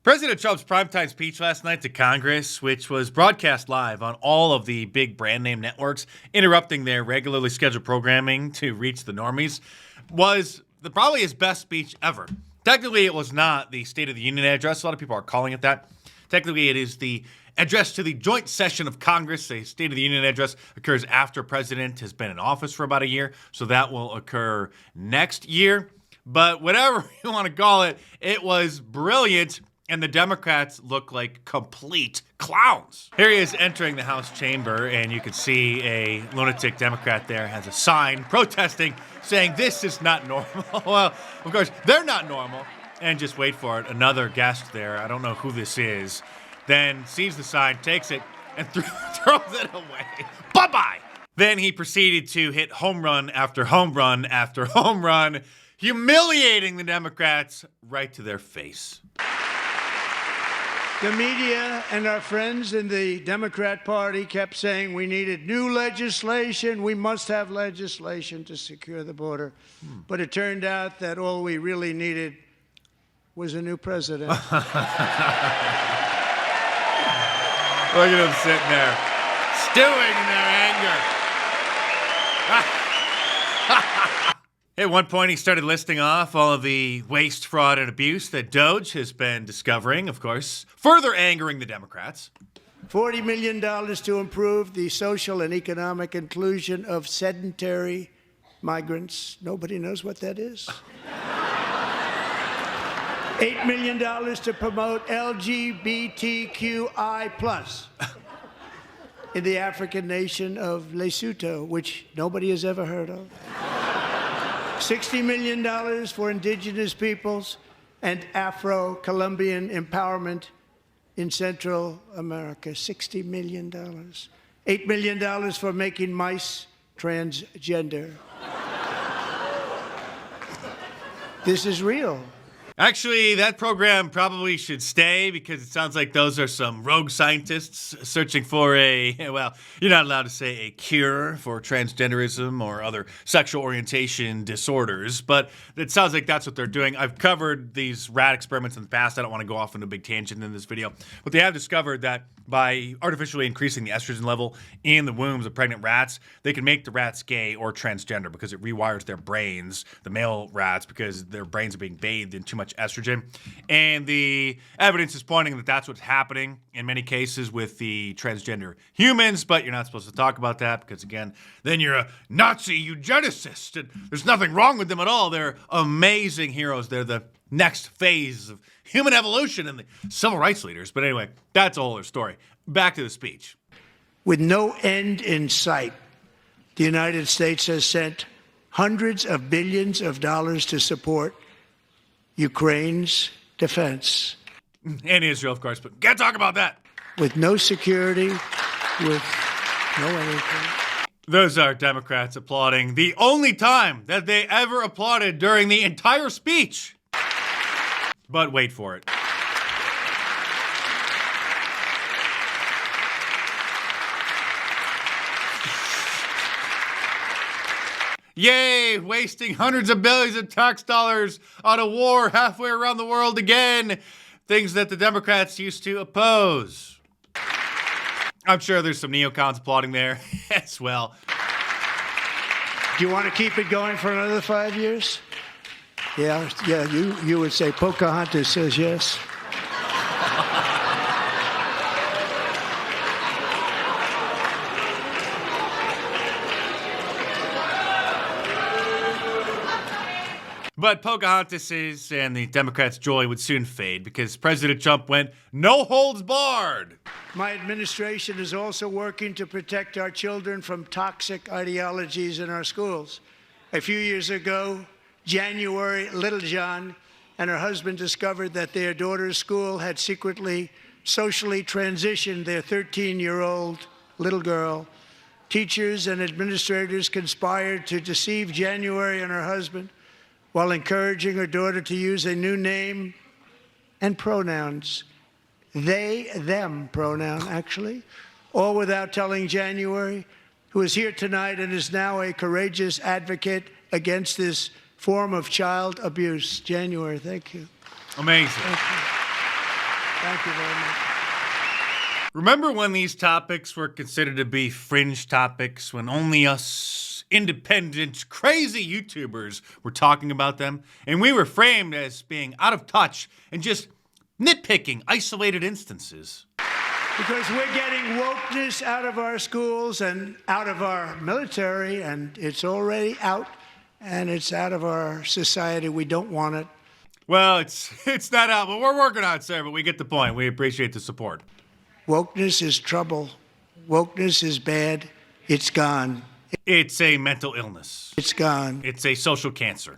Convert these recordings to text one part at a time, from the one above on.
President Trump's primetime speech last night to Congress, which was broadcast live on all of the big brand name networks, interrupting their regularly scheduled programming to reach the normies, was probably his best speech ever. Technically, it was not the State of the Union address. A lot of people are calling it that. Technically, it is the address to the joint session of Congress. A State of the Union address occurs after a president has been in office for about a year, so that will occur next year. But whatever you want to call it, it was brilliant. And the Democrats look like complete clowns. Here he is entering the House chamber, and you can see a lunatic Democrat there has a sign protesting, saying this is not normal. Well, of course, they're not normal. And just wait for it. Another guest there, I don't know who this is, then sees the sign, takes it, and throws it away. Bye-bye! Then he proceeded to hit home run after home run after home run, humiliating the Democrats right to their face. The media and our friends in the Democrat Party kept saying we needed new legislation. We must have legislation to secure the border. But it turned out that all we really needed was a new president. Look at him sitting there, stewing in their anger. At one point, he started listing off all of the waste, fraud, and abuse that Doge has been discovering, of course, further angering the Democrats. $40 million to improve the social and economic inclusion of sedentary migrants. Nobody knows what that is. $8 million to promote LGBTQI+ in the African nation of Lesotho, which nobody has ever heard of. $60 million for indigenous peoples and Afro-Colombian empowerment in Central America. $60 million. $8 million for making mice transgender. This is real. Actually, that program probably should stay because it sounds like those are some rogue scientists searching for well, you're not allowed to say a cure for transgenderism or other sexual orientation disorders, but it sounds like that's what they're doing. I've covered these rat experiments in the past. I don't want to go off on a big tangent in this video, but they have discovered that by artificially increasing the estrogen level in the wombs of pregnant rats, they can make the rats gay or transgender because it rewires their brains, the male rats, because their brains are being bathed in too much estrogen. And the evidence is pointing that that's what's happening in many cases with the transgender humans, but you're not supposed to talk about that because, again, then you're a Nazi eugenicist, and there's nothing wrong with them at all. They're amazing heroes. They're the next phase of human evolution and the civil rights leaders. But anyway, that's a whole other story. Back to the speech. With no end in sight, the United States has sent hundreds of billions of dollars to support Ukraine's defense. And Israel, of course, but can't talk about that. With no security, with no anything. Those are Democrats applauding the only time that they ever applauded during the entire speech. But wait for it. Yay, wasting hundreds of billions of tax dollars on a war halfway around the world again. Things that the Democrats used to oppose. I'm sure there's some neocons applauding there as well. Do you want to keep it going for another 5 years? Yeah, you would say Pocahontas says yes. But Pocahontas' and the Democrats' joy would soon fade because President Trump went no holds barred. My administration is also working to protect our children from toxic ideologies in our schools. A few years ago, January Littlejohn and her husband discovered that their daughter's school had secretly socially transitioned their 13-year-old little girl. Teachers and administrators conspired to deceive January and her husband while encouraging her daughter to use a new name and pronouns. They, them pronoun, actually, all without telling January, who is here tonight and is now a courageous advocate against this form of child abuse. January, thank you. Amazing. Thank you. Thank you very much. Remember when these topics were considered to be fringe topics, when only us independent, crazy YouTubers were talking about them, and we were framed as being out of touch and just nitpicking isolated instances? Because we're getting wokeness out of our schools and out of our military, and it's already out, and it's out of our society. We don't want it. Well, it's not out, but we're working on it, sir, but we get the point. We appreciate the support. Wokeness is trouble. Wokeness is bad. It's gone. It's a mental illness. It's gone. It's a social cancer.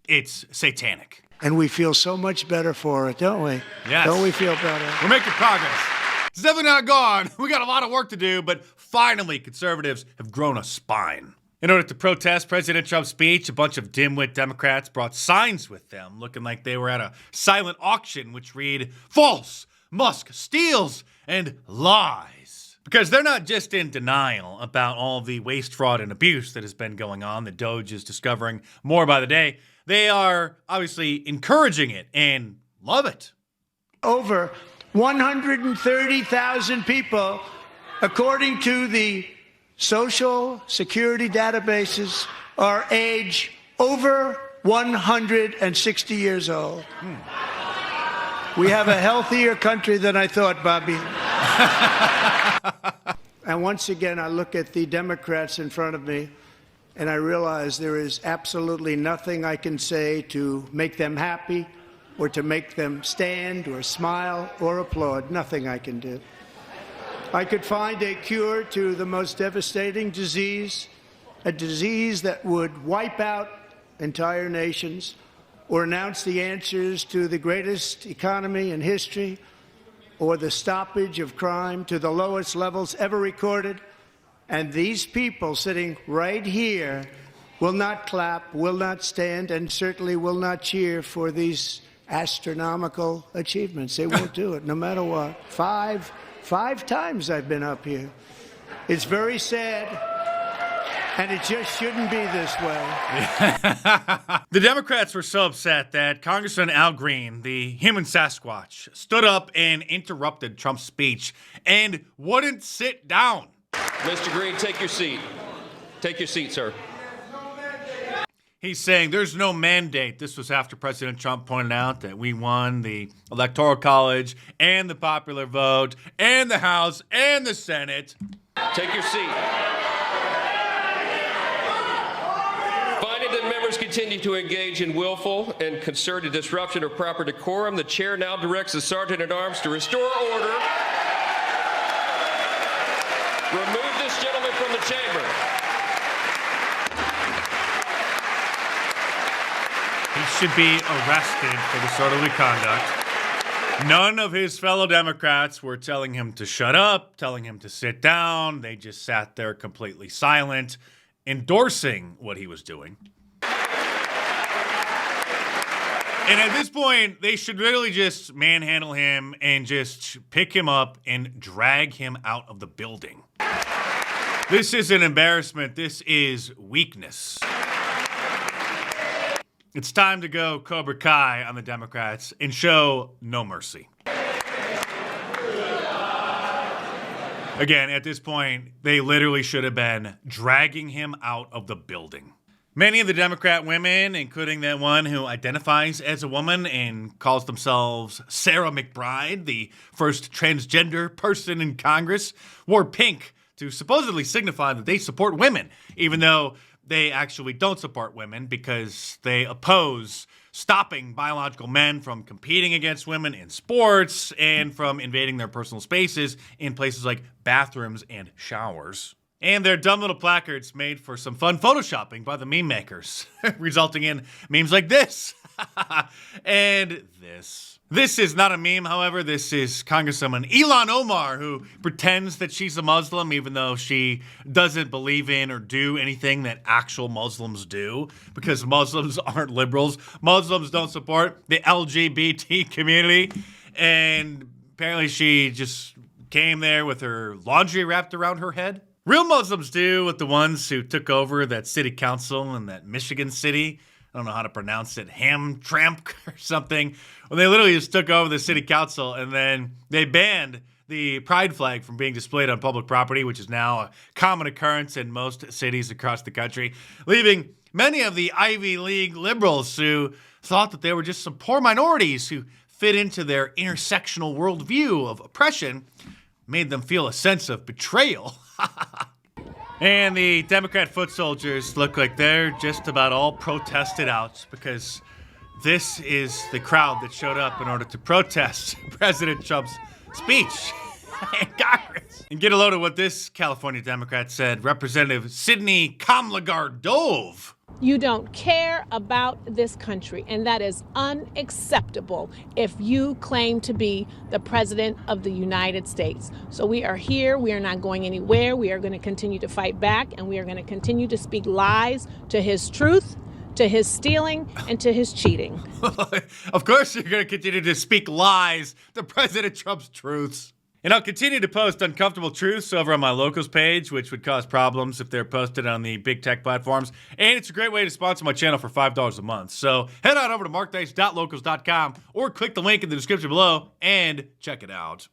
It's satanic. And we feel so much better for it, don't we? Yes. Don't we feel better? We're making progress. It's definitely not gone. We got a lot of work to do, but finally, conservatives have grown a spine. In order to protest President Trump's speech, a bunch of dimwit Democrats brought signs with them, looking like they were at a silent auction, which read, "False, Musk steals, and lies." Because they're not just in denial about all the waste, fraud, and abuse that has been going on, that Doge is discovering more by the day. They are obviously encouraging it and love it. Over 130,000 people, according to the Social Security databases, are age over 160 years old. We have a healthier country than I thought, Bobby. And once again, I look at the Democrats in front of me, and I realize there is absolutely nothing I can say to make them happy or to make them stand or smile or applaud. Nothing I can do. I could find a cure to the most devastating disease, a disease that would wipe out entire nations, or announce the answers to the greatest economy in history, or the stoppage of crime to the lowest levels ever recorded. And these people sitting right here will not clap, will not stand, and certainly will not cheer for these astronomical achievements. They won't do it, no matter what. Five times I've been up here. It's very sad, and it just shouldn't be this way. The Democrats were so upset that Congressman Al Green, the human Sasquatch, stood up and interrupted Trump's speech and wouldn't sit down. Mr. Green, take your seat. Take your seat, sir. He's saying there's no mandate. This was after President Trump pointed out that we won the Electoral College and the popular vote and the House and the Senate. Take your seat. Finding that members continue to engage in willful and concerted disruption of proper decorum, the chair now directs the Sergeant-at-Arms to restore order. Remove this gentleman from the chamber. He should be arrested for disorderly conduct. None of his fellow Democrats were telling him to shut up, telling him to sit down. They just sat there completely silent, endorsing what he was doing. And at this point, they should really just manhandle him and just pick him up and drag him out of the building. This is an embarrassment. This is weakness. It's time to go Cobra Kai on the Democrats and show no mercy. Again, at this point, they literally should have been dragging him out of the building. Many of the Democrat women, including that one who identifies as a woman and calls themselves Sarah McBride, the first transgender person in Congress, wore pink to supposedly signify that they support women, even though they actually don't support women because they oppose stopping biological men from competing against women in sports and from invading their personal spaces in places like bathrooms and showers. And their dumb little placards made for some fun photoshopping by the meme makers, resulting in memes like this and this. This is not a meme, however. This is Congresswoman Ilhan Omar, who pretends that she's a Muslim, even though she doesn't believe in or do anything that actual Muslims do, because Muslims aren't liberals. Muslims don't support the LGBT community. And apparently she just came there with her laundry wrapped around her head. Real Muslims do what the ones who took over that city council in that Michigan city I don't know how to pronounce it, Hamtramck or something. Well, they literally just took over the city council and then they banned the pride flag from being displayed on public property, which is now a common occurrence in most cities across the country, leaving many of the Ivy League liberals who thought that they were just some poor minorities who fit into their intersectional worldview of oppression, made them feel a sense of betrayal. And the Democrat foot soldiers look like they're just about all protested out because this is the crowd that showed up in order to protest President Trump's speech in Congress. And get a load of what this California Democrat said, Representative Sidney Kamlagar-Dove. You don't care about this country, and that is unacceptable if you claim to be the president of the United States. So we are here. We are not going anywhere. We are going to continue to fight back, and we are going to continue to speak lies to his truth, to his stealing, and to his cheating. Of course you're going to continue to speak lies to President Trump's truths. And I'll continue to post uncomfortable truths over on my locals page, which would cause problems if they're posted on the big tech platforms. And it's a great way to sponsor my channel for $5 a month. So head on over to markdice.locals.com or click the link in the description below and check it out.